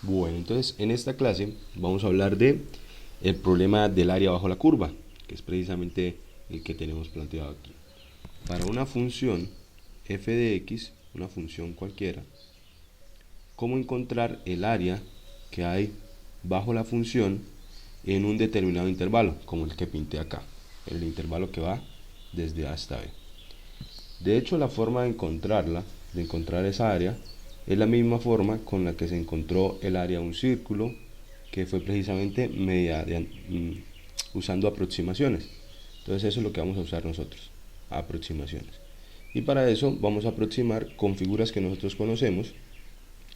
Bueno, entonces en esta clase vamos a hablar de el problema del área bajo la curva, que es precisamente el que tenemos planteado aquí. Para una función f de x, una función cualquiera, ¿cómo encontrar el área que hay bajo la función en un determinado intervalo, como el que pinté acá, el intervalo que va desde A hasta B? De hecho, la forma de encontrar esa área, es la misma forma con la que se encontró el área de un círculo, que fue precisamente usando aproximaciones. Entonces eso es lo que vamos a usar nosotros, aproximaciones. Y para eso vamos a aproximar con figuras que nosotros conocemos,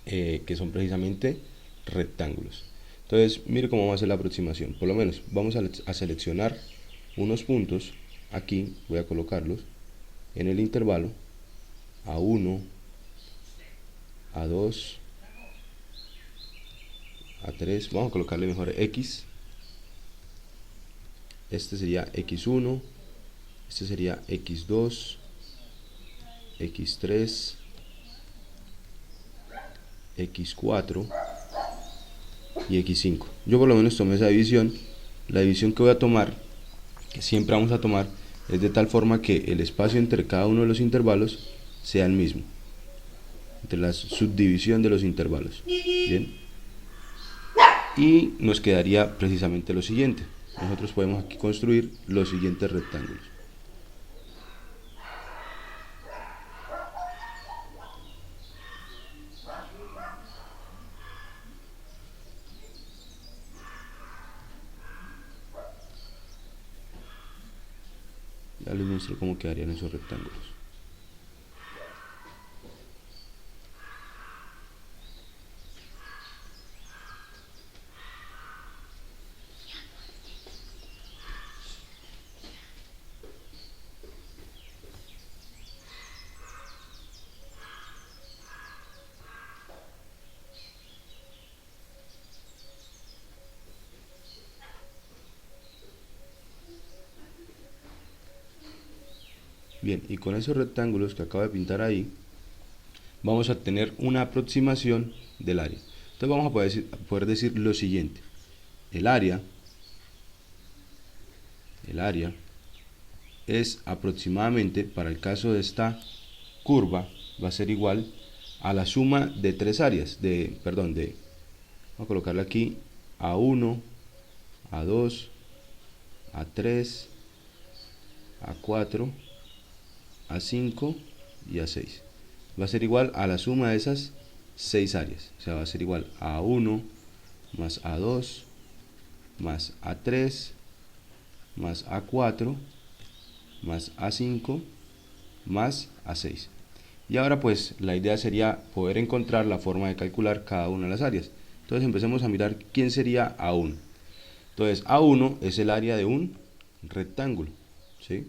que son precisamente rectángulos. Entonces, mire cómo va a ser la aproximación. Por lo menos vamos a seleccionar unos puntos. Aquí voy a colocarlos en el intervalo A1, A2, A3. Vamos a colocarle mejor X. Este sería X1, este sería X2, X3, X4 y X5. Yo por lo menos tomé esa división. La división que voy a tomar, que siempre vamos a tomar, es de tal forma que el espacio entre cada uno de los intervalos sea el mismo, entre la subdivisión de los intervalos. Bien, y nos quedaría precisamente lo siguiente. Nosotros podemos aquí construir los siguientes rectángulos. Ya les muestro cómo quedarían esos rectángulos. Bien, y con esos rectángulos que acabo de pintar ahí, vamos a tener una aproximación del área. Entonces vamos a poder decir lo siguiente. El área es aproximadamente, para el caso de esta curva, va a ser igual a la suma de tres áreas, vamos a colocarle aquí A1, A2, A3, A4, A5 y A6. Va a ser igual a la suma de esas 6 áreas. O sea, va a ser igual a A1 más A2 más A3 más A4 más A5 más A6. Y ahora pues la idea sería poder encontrar la forma de calcular cada una de las áreas. Entonces empecemos a mirar quién sería A1. Entonces A1 es el área de un rectángulo, ¿sí?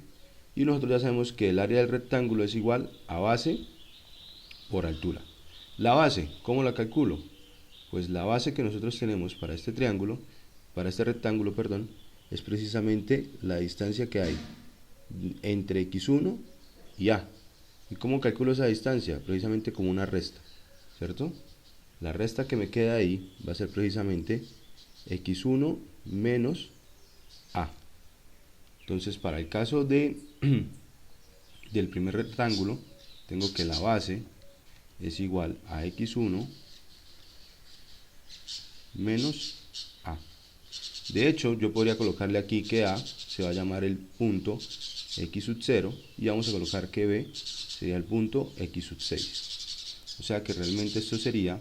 Y nosotros ya sabemos que el área del rectángulo es igual a base por altura. La base, ¿cómo la calculo? Pues la base que nosotros tenemos para este triángulo, para este rectángulo, perdón, es precisamente la distancia que hay entre x1 y a. ¿Y cómo calculo esa distancia? Precisamente como una resta, ¿cierto? La resta que me queda ahí va a ser precisamente x1 menos a. Entonces, para el caso del primer rectángulo, tengo que la base es igual a x1 menos a. De hecho, yo podría colocarle aquí que a se va a llamar el punto x sub 0 y vamos a colocar que b sería el punto x sub 6. O sea que realmente eso sería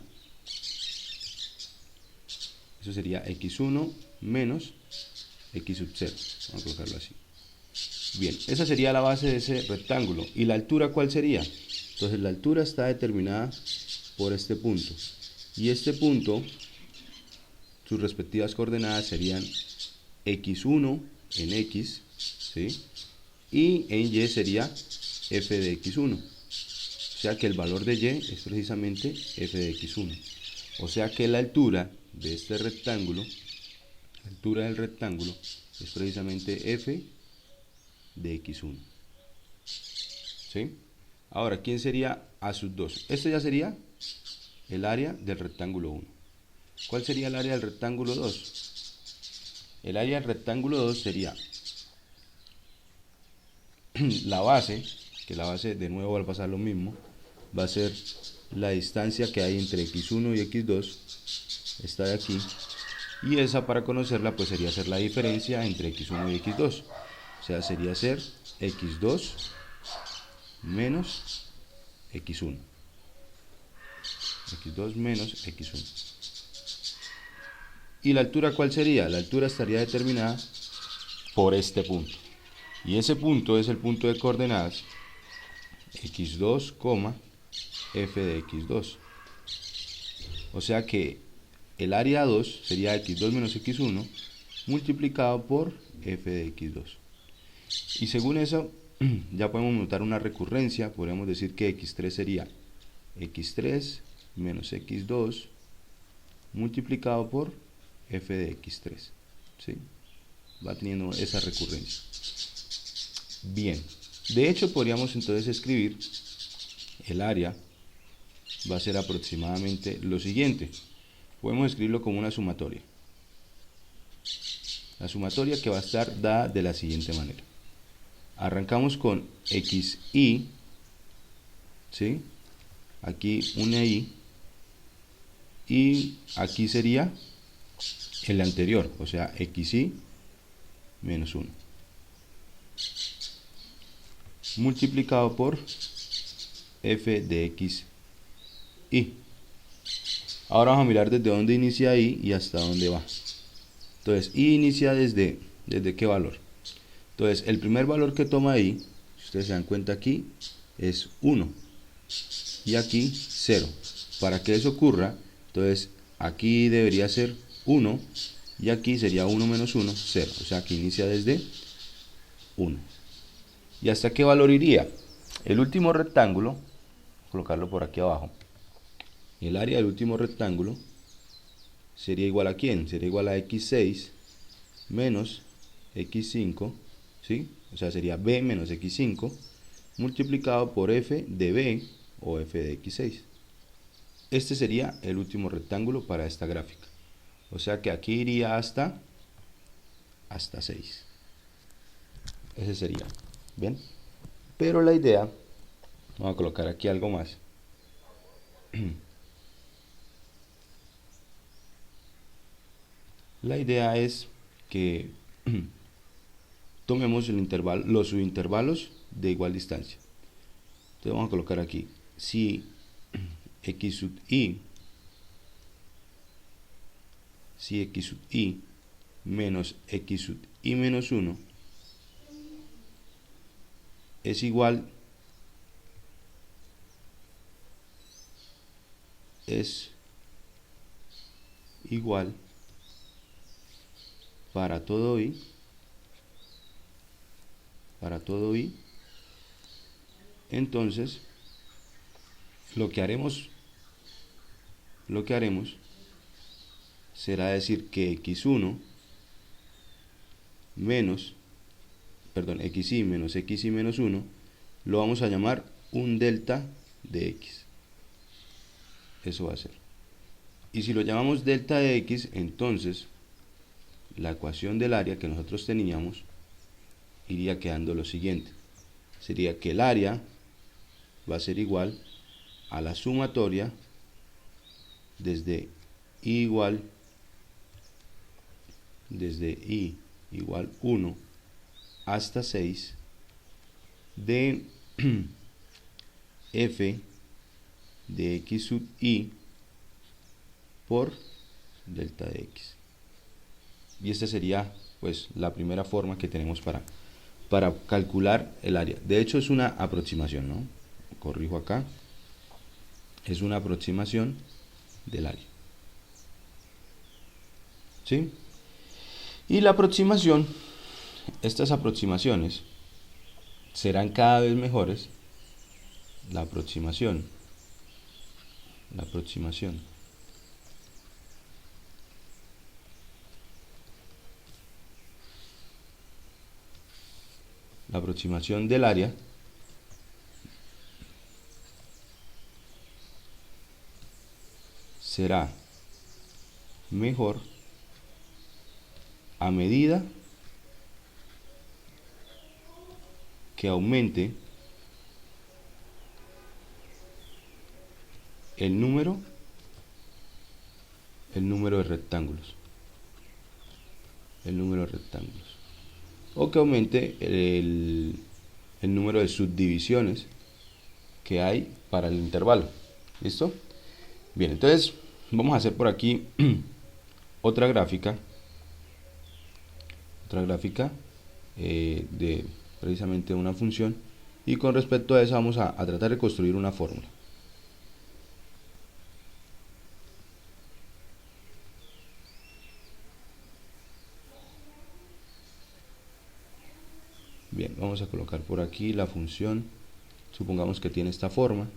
x1 menos x sub 0. Vamos a colocarlo así. Bien, esa sería la base de ese rectángulo. ¿Y la altura cuál sería? Entonces la altura está determinada por este punto. Y este punto, sus respectivas coordenadas serían x1 en x, ¿sí? Y en y sería f de x1. O sea que el valor de y es precisamente f de x1. O sea que la altura de este rectángulo, la altura del rectángulo, es precisamente f de x1. ¿Sí? Ahora, ¿quién sería a sub 2? Este ya sería el área del rectángulo 1. ¿Cuál sería el área del rectángulo 2? El área del rectángulo 2 sería la base, que la base de nuevo va a pasar lo mismo, va a ser la distancia que hay entre x1 y x2, esta de aquí, y esa para conocerla pues sería hacer la diferencia entre x1 y x2, o sea sería hacer x2 menos x1, x2 menos x1. ¿Y la altura cuál sería? La altura estaría determinada por este punto, y ese punto es el punto de coordenadas x2, f de x2. O sea que el área 2 sería x2 menos x1 multiplicado por f de x2. Y según eso, ya podemos notar una recurrencia. Podríamos decir que x3 sería x3 menos x2 multiplicado por f de x3. ¿Sí? Va teniendo esa recurrencia. Bien, de hecho podríamos entonces escribir el área va a ser aproximadamente lo siguiente. Podemos escribirlo como una sumatoria. La sumatoria que va a estar dada de la siguiente manera. Arrancamos con xi, ¿sí? Aquí una i, y aquí sería el anterior, o sea, xi menos 1. Multiplicado por f de xi. Ahora vamos a mirar desde dónde inicia i y hasta dónde va. Entonces, i inicia desde qué valor. Entonces, el primer valor que toma i, si ustedes se dan cuenta aquí, es 1. Y aquí 0. Para que eso ocurra, entonces aquí debería ser 1. Y aquí sería 1 menos 1, 0. O sea que inicia desde 1. ¿Y hasta qué valor iría? El último rectángulo, colocarlo por aquí abajo. El área del último rectángulo sería igual a ¿quién? Sería igual a x6 menos x5, ¿sí? O sea, sería b menos x5 multiplicado por f de b o f de x6. Este sería el último rectángulo para esta gráfica. O sea que aquí iría hasta 6. Ese sería. ¿Bien? Pero la idea, vamos a colocar aquí algo más. La idea es que tomemos el intervalo, los subintervalos de igual distancia. Entonces vamos a colocar aquí, si x sub i menos x sub i menos 1 es igual para todo i, entonces lo que haremos será decir que x1 menos, xi menos xi menos 1 lo vamos a llamar un delta de x. Eso va a ser. Y si lo llamamos delta de x, entonces la ecuación del área que nosotros teníamos iría quedando lo siguiente. Sería que el área va a ser igual a la sumatoria desde i igual 1 hasta 6 de f de x sub i por delta de x. Y esta sería pues la primera forma que tenemos para calcular el área. De hecho es una aproximación, ¿no? Corrijo acá. Es una aproximación del área. ¿Sí? Y la aproximación, estas aproximaciones serán cada vez mejores. La aproximación del área será mejor a medida que aumente el número de rectángulos. O que aumente el número de subdivisiones que hay para el intervalo. ¿Listo? Bien, entonces vamos a hacer por aquí otra gráfica de precisamente una función, y con respecto a eso vamos a tratar de construir una fórmula. Bien, vamos a colocar por aquí la función, supongamos que tiene esta forma,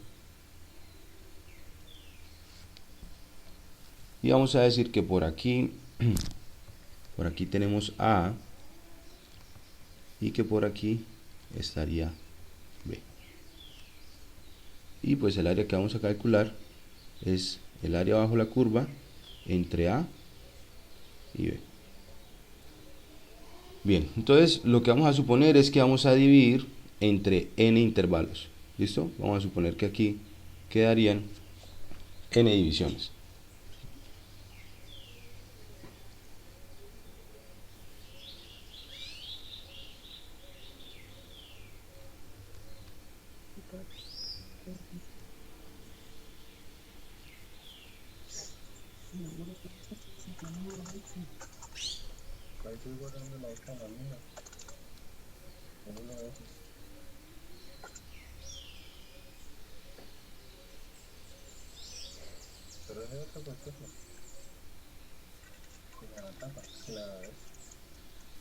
y vamos a decir que por aquí tenemos A, y que por aquí estaría B. Y pues el área que vamos a calcular es el área bajo la curva entre A y B. Bien, entonces lo que vamos a suponer es que vamos a dividir entre n intervalos. ¿Listo? Vamos a suponer que aquí quedarían n divisiones.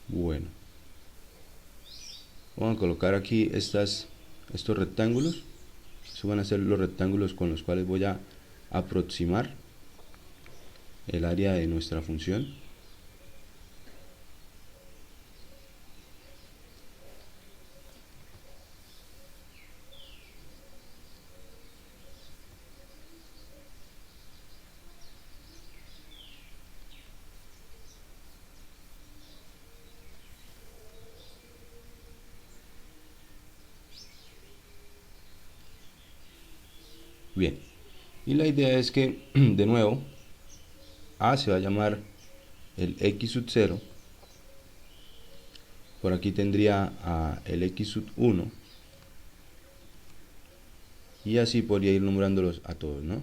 Bueno, vamos a colocar aquí estos rectángulos. Estos van a ser los rectángulos con los cuales voy a aproximar el área de nuestra función. Bien, y la idea es que de nuevo A se va a llamar el x sub 0, por aquí tendría el x sub 1, y así podría ir nombrándolos a todos, ¿no?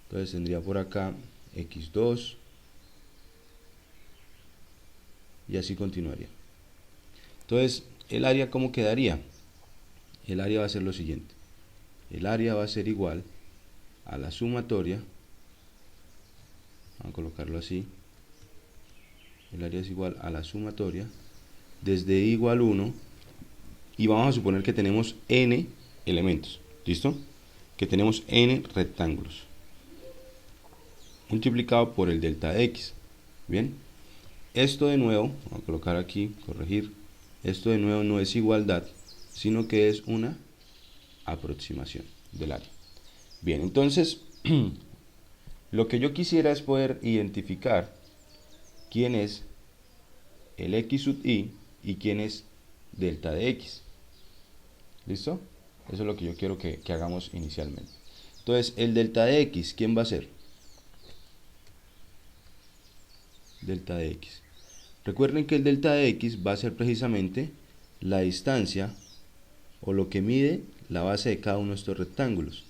Entonces tendría por acá x2, y así continuaría. Entonces, el área, ¿cómo quedaría? El área va a ser lo siguiente. El área va a ser igual a la sumatoria, vamos a colocarlo así, el área es igual a la sumatoria desde i igual 1, y vamos a suponer que tenemos n elementos, ¿listo? Que tenemos n rectángulos, multiplicado por el delta de x. Bien, esto de nuevo, vamos a colocar aquí, corregir, esto de nuevo no es igualdad, sino que es una aproximación del área. Bien, entonces lo que yo quisiera es poder identificar quién es el x sub i y quién es delta de x. ¿Listo? Eso es lo que yo quiero que hagamos inicialmente. Entonces, el delta de x, ¿quién va a ser? Delta de x. Recuerden que el delta de x va a ser precisamente la distancia o lo que mide la base de cada uno de estos rectángulos.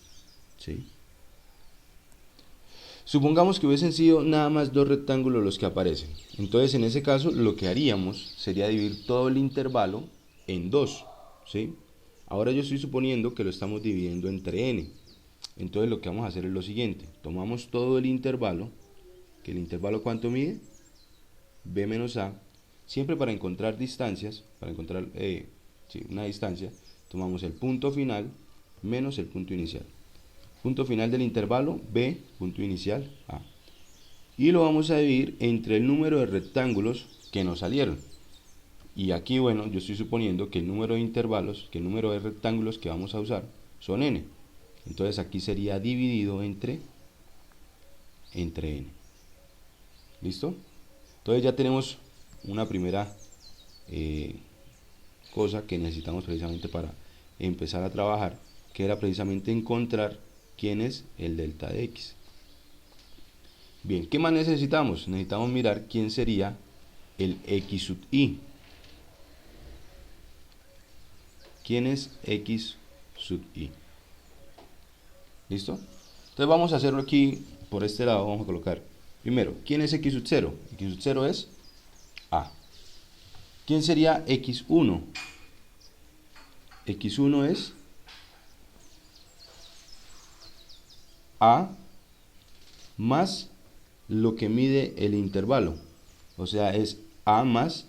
¿Sí? Supongamos que hubiesen sido nada más dos rectángulos los que aparecen. Entonces, en ese caso, lo que haríamos sería dividir todo el intervalo en dos. ¿Sí? Ahora yo estoy suponiendo que lo estamos dividiendo entre n. Entonces, lo que vamos a hacer es lo siguiente. Tomamos todo el intervalo, que el intervalo ¿cuánto mide? B menos A. Siempre para encontrar distancias, para encontrar una distancia, tomamos el punto final menos el punto inicial. Punto final del intervalo, B, punto inicial, A. Y lo vamos a dividir entre el número de rectángulos que nos salieron. Y aquí, bueno, yo estoy suponiendo que el número de intervalos, que el número de rectángulos que vamos a usar son n. Entonces aquí sería dividido entre entre n. ¿Listo? Entonces ya tenemos una primera cosa que necesitamos precisamente para empezar a trabajar, que era precisamente encontrar quién es el delta de x. Bien, ¿qué más necesitamos? Necesitamos mirar quién sería el x sub i. ¿Quién es x sub i? ¿Listo? Entonces vamos a hacerlo aquí por este lado. Vamos a colocar primero, ¿quién es x sub 0? X sub 0 es a. ¿Quién sería x1? X1 es a más lo que mide el intervalo, o sea, es a más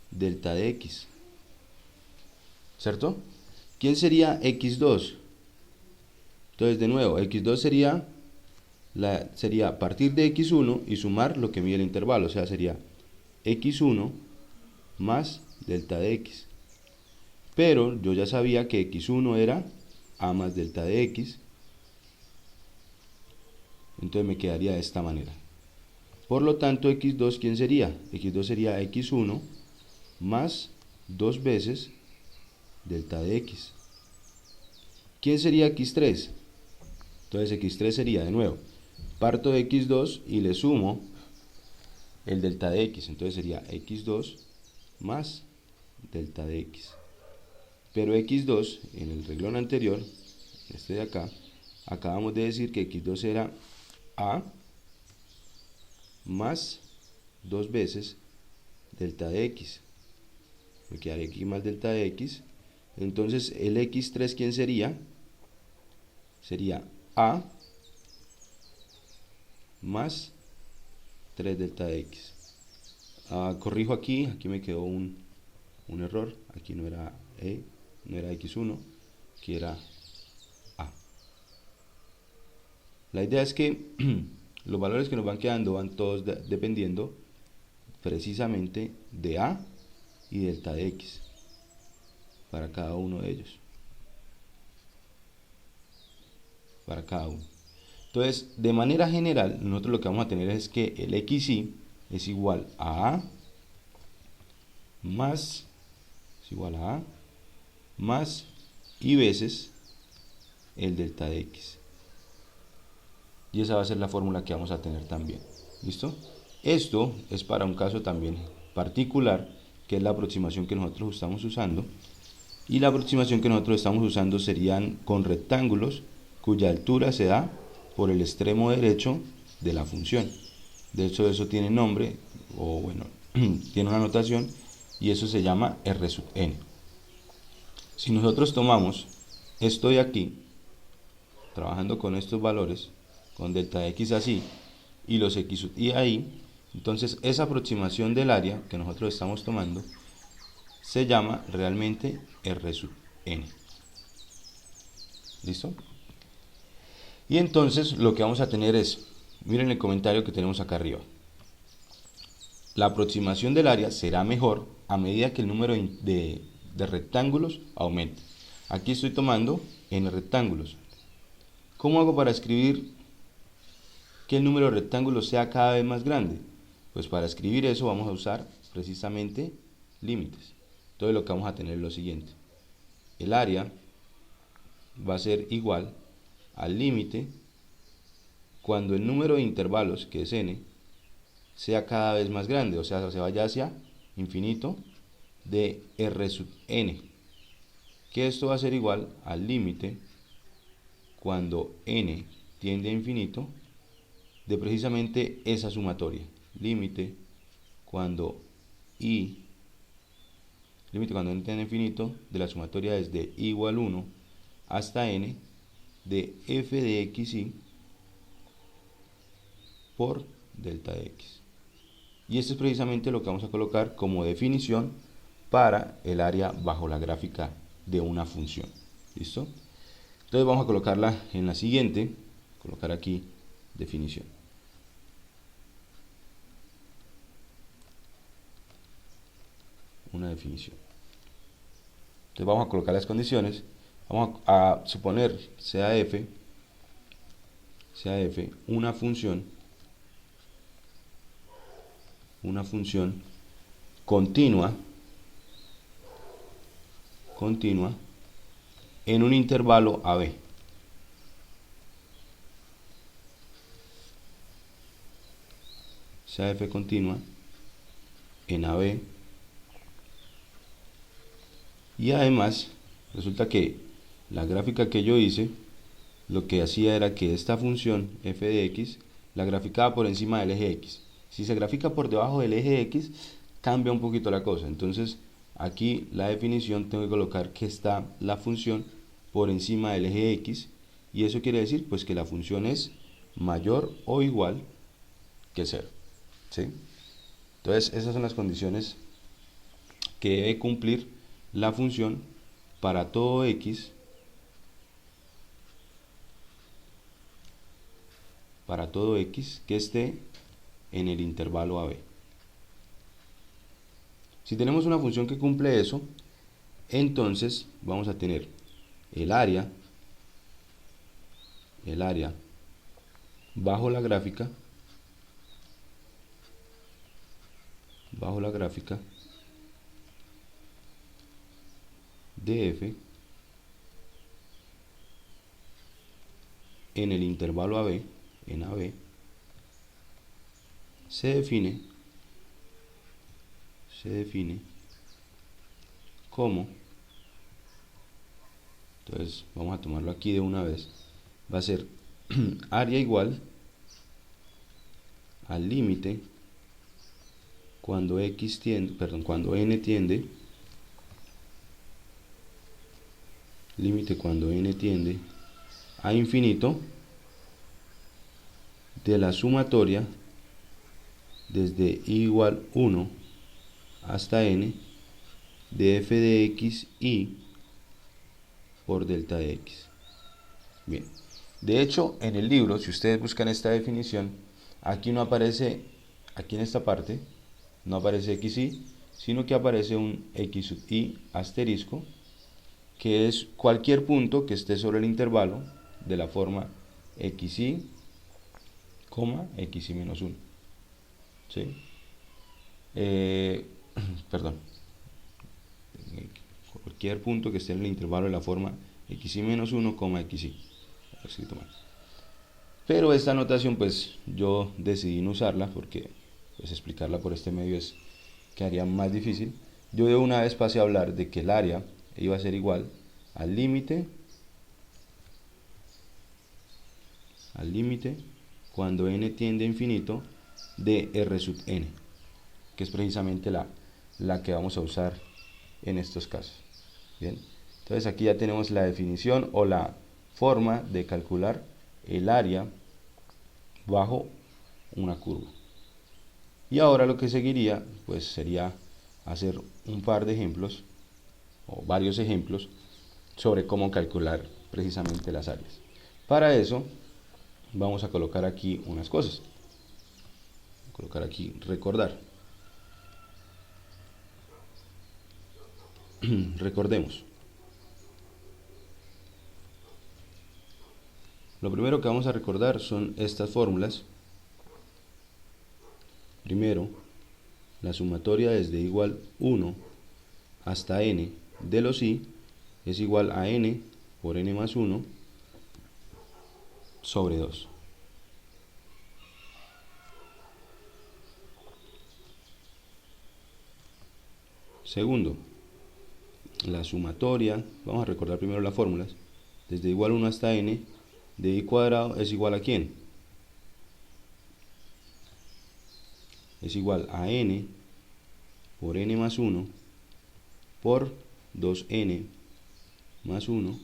delta de x, ¿cierto? ¿Quién sería x2? Entonces, de nuevo, x2 sería partir de x1 y sumar lo que mide el intervalo, o sea, sería x1 más delta de x. Pero yo ya sabía que x1 era a más delta de x, entonces me quedaría de esta manera. Por lo tanto, x2, ¿quién sería? x2 sería x1 más 2 veces delta de x. ¿Quién sería x3? Entonces x3 sería, de nuevo, parto de x2 y le sumo el delta de x, entonces sería x2 más delta de x. Pero x2, en el renglón anterior, este de acá, acabamos de decir que x2 era a más 2 veces delta de x. Me quedaría aquí más delta de x. Entonces el x3, ¿quién sería? Sería a más 3 delta de x. Corrijo aquí me quedó un error. Aquí no era no era x1, aquí era a. La idea es que los valores que nos van quedando van todos dependiendo precisamente de a y delta de x para cada uno de ellos. Para cada uno. Entonces, de manera general, nosotros lo que vamos a tener es que el xy es igual a más y veces el delta de x. Y esa va a ser la fórmula que vamos a tener también. ¿Listo? Esto es para un caso también particular, que es la aproximación que nosotros estamos usando. Y la aproximación que nosotros estamos usando serían con rectángulos cuya altura se da por el extremo derecho de la función. De hecho, eso tiene nombre, o bueno, tiene una notación, y eso se llama R sub n. Si nosotros tomamos esto de aquí, trabajando con estos valores, con delta de x así, y los x sub i ahí, entonces esa aproximación del área que nosotros estamos tomando se llama realmente R sub n. ¿Listo? Y entonces lo que vamos a tener es, miren el comentario que tenemos acá arriba. La aproximación del área será mejor a medida que el número de rectángulos aumente. Aquí estoy tomando n rectángulos. ¿Cómo hago para escribir que el número de rectángulos sea cada vez más grande? Pues para escribir eso vamos a usar precisamente límites. Entonces lo que vamos a tener es lo siguiente. El área va a ser igual al límite cuando el número de intervalos, que es n, sea cada vez más grande, o sea, se vaya hacia infinito de R sub n, que esto va a ser igual al límite cuando n tiende a infinito de precisamente esa sumatoria, límite cuando n tiende a infinito de la sumatoria desde i igual 1 hasta n de f de xy por delta de x. Y esto es precisamente lo que vamos a colocar como definición para el área bajo la gráfica de una función. ¿Listo? Entonces vamos a colocarla en la siguiente, colocar aquí definición. Una definición. Entonces vamos a colocar las condiciones. Vamos a suponer sea f sea f una función continua en un intervalo AB. Sea f continua en AB. Y además resulta que la gráfica que yo hice lo que hacía era que esta función f de x la graficaba por encima del eje x. Si se grafica por debajo del eje x, cambia un poquito la cosa. Entonces aquí la definición tengo que colocar que está la función por encima del eje x, y eso quiere decir pues que la función es mayor o igual que 0. ¿Sí? Entonces esas son las condiciones que debe cumplir la función para todo x que esté en el intervalo AB. Si tenemos una función que cumple eso, entonces vamos a tener el área bajo la gráfica de f en el intervalo AB, en AB, se define como, entonces vamos a tomarlo aquí de una vez, va a ser área igual al límite cuando cuando n tiende, límite cuando n tiende a infinito de la sumatoria desde i igual 1 hasta n de f de x y por delta de x. Bien, de hecho en el libro, si ustedes buscan esta definición, aquí no aparece, aquí en esta parte no aparece xy, sino que aparece un x sub i asterisco, que es cualquier punto que esté sobre el intervalo de la forma xy, xy menos 1. ¿Sí? Perdón, cualquier punto que esté en el intervalo de la forma xy menos 1, xy. Escrito mal. Pero esta notación pues yo decidí no usarla porque pues explicarla por este medio quedaría más difícil. Yo de una vez pasé a hablar de que el área iba a ser igual al límite cuando n tiende a infinito de r sub n, que es precisamente la que vamos a usar en estos casos. Bien, entonces aquí ya tenemos la definición o la forma de calcular el área bajo una curva. Y ahora lo que seguiría pues sería hacer un par de ejemplos o varios ejemplos sobre cómo calcular precisamente las áreas. Para eso vamos a colocar aquí unas cosas. Colocar aquí recordar. Recordemos. Lo primero que vamos a recordar son estas fórmulas. Primero, la sumatoria desde igual 1 hasta n de los i es igual a n por n más 1 sobre 2. Segundo, la sumatoria, vamos a recordar primero las fórmulas, desde igual 1 hasta n de i cuadrado es igual a ¿quién? Es igual a n por n más 1 por 2n más 1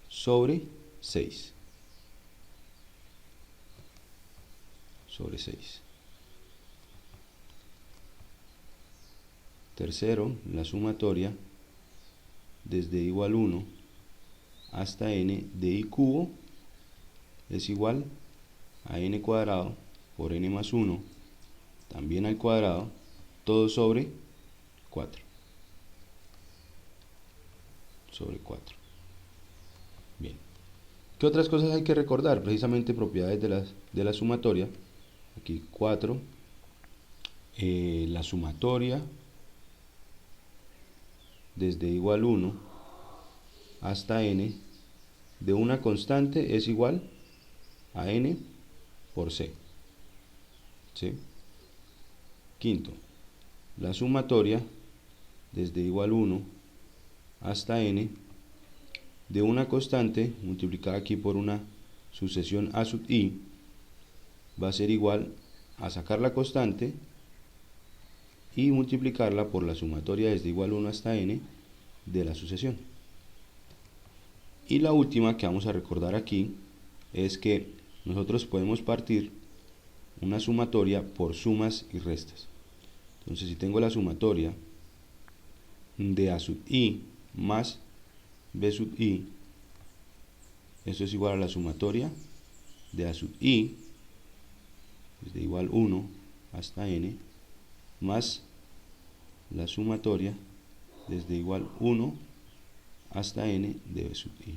sobre 6. Sobre 6. Tercero, la sumatoria desde igual 1 hasta n de i cubo es igual a n cuadrado por n más 1 también al cuadrado, todo sobre 4. Sobre 4. Bien. ¿Qué otras cosas hay que recordar? Precisamente propiedades de la sumatoria. Aquí 4. La sumatoria desde igual 1 hasta n de una constante es igual a n por c. ¿Sí? Quinto, la sumatoria desde igual 1 hasta n de una constante multiplicada aquí por una sucesión a sub i va a ser igual a sacar la constante y multiplicarla por la sumatoria desde igual 1 hasta n de la sucesión. Y la última que vamos a recordar aquí es que nosotros podemos partir una sumatoria por sumas y restas. Entonces, si tengo la sumatoria de a sub i más b sub i, eso es igual a la sumatoria de a sub i desde igual 1 hasta n más la sumatoria desde igual 1 hasta n de b sub i.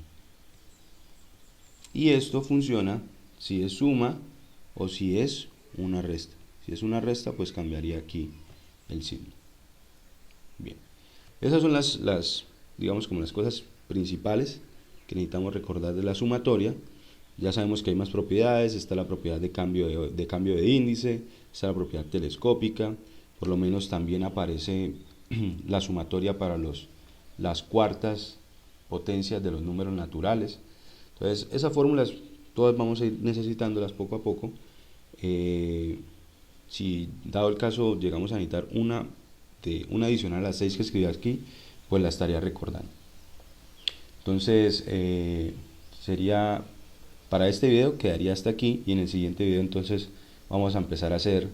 Y esto funciona si es suma o si es una resta. Si es una resta, pues cambiaría aquí el signo. Bien, esas son digamos, como las cosas principales que necesitamos recordar de la sumatoria. Ya sabemos que hay más propiedades. Está la propiedad de cambio de índice, está la propiedad telescópica. Por lo menos también aparece la sumatoria para las cuartas potencias de los números naturales. Entonces, esas fórmulas todas vamos a ir necesitándolas poco a poco. Si dado el caso llegamos a necesitar una adicional a las 6 que escribí aquí, pues la estaría recordando. Entonces, sería para este video, quedaría hasta aquí, y en el siguiente video entonces vamos a empezar a hacer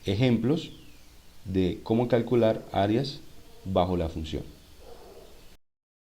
ejemplos de cómo calcular áreas bajo la función.